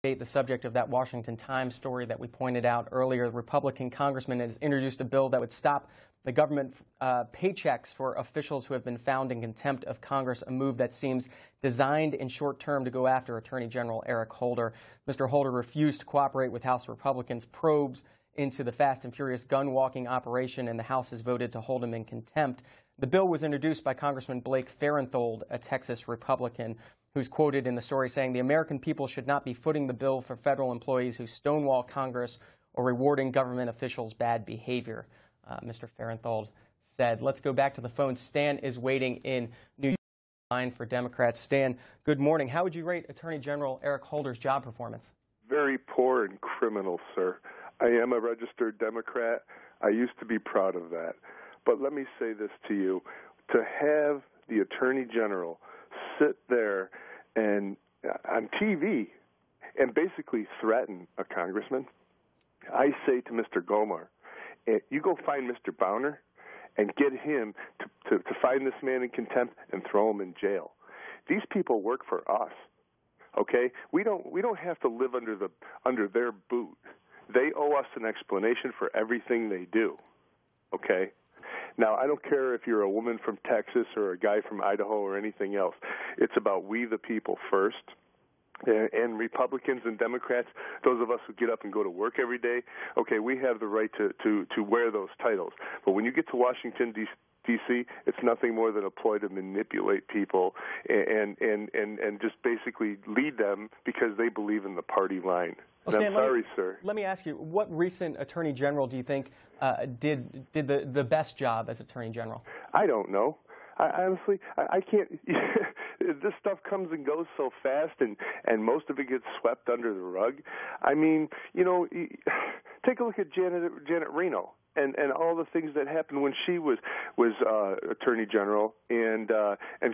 The subject of that Washington Times story that we pointed out earlier. The Republican congressman has introduced a bill that would stop the government paychecks for officials who have been found in contempt of Congress, a move that seems designed in short term to go after Attorney General Eric Holder. Mr. Holder refused to cooperate with House Republicans' probes into the Fast and Furious gun-walking operation, and the House has voted to hold him in contempt. The bill was introduced by Congressman Blake Farenthold, a Texas Republican, who's quoted in the story saying the American people should not be footing the bill for federal employees who stonewall Congress or rewarding government officials' bad behavior, Mr. Farenthold said. Let's go back to the phone. Stan is waiting in New York line for Democrats. Stan, good morning. How would you rate Attorney General Eric Holder's job performance? Very poor and criminal, sir. I am a registered Democrat. I used to be proud of that. But let me say this to you. To have the Attorney General sit there and on TV and basically threaten a congressman, I say to Mr. Gomar, you go find Mr. Bowner and get him to find this man in contempt and throw him in jail. These people work for us, okay? We don't have to live under their boot. They owe us an explanation for everything they do, okay? Now, I don't care if you're a woman from Texas or a guy from Idaho or anything else. It's about we the people first. And Republicans and Democrats, those of us who get up and go to work every day, okay, we have the right to wear those titles. But when you get to Washington, D.C., it's nothing more than a ploy to manipulate people and just basically lead them because they believe in the party line. Well, Stan, I'm sorry, sir. Let me ask you, what recent Attorney General do you think did the best job as Attorney General? I don't know. Honestly, I can't. This stuff comes and goes so fast, and most of it gets swept under the rug. I mean, you know, take a look at Janet Reno and all the things that happened when she was Attorney General and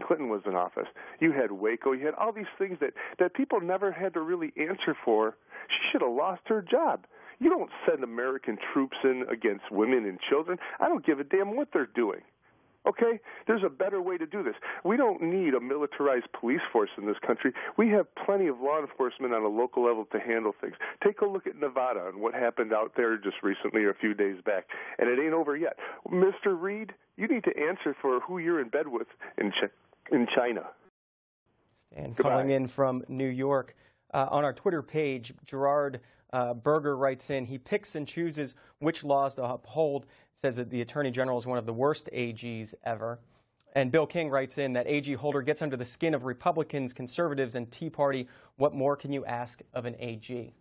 Clinton was in office. You had Waco. You had all these things that people never had to really answer for. She should have lost her job. You don't send American troops in against women and children. I don't give a damn what they're doing. Okay? There's a better way to do this. We don't need a militarized police force in this country. We have plenty of law enforcement on a local level to handle things. Take a look at Nevada and what happened out there just recently or a few days back. And it ain't over yet. Mr. Reed, you need to answer for who you're in bed with in China. Stan calling in from New York. On our Twitter page, Gerard Berger writes in, he picks and chooses which laws to uphold, says that the Attorney General is one of the worst AGs ever. And Bill King writes in that AG Holder gets under the skin of Republicans, conservatives, and Tea Party. What more can you ask of an AG?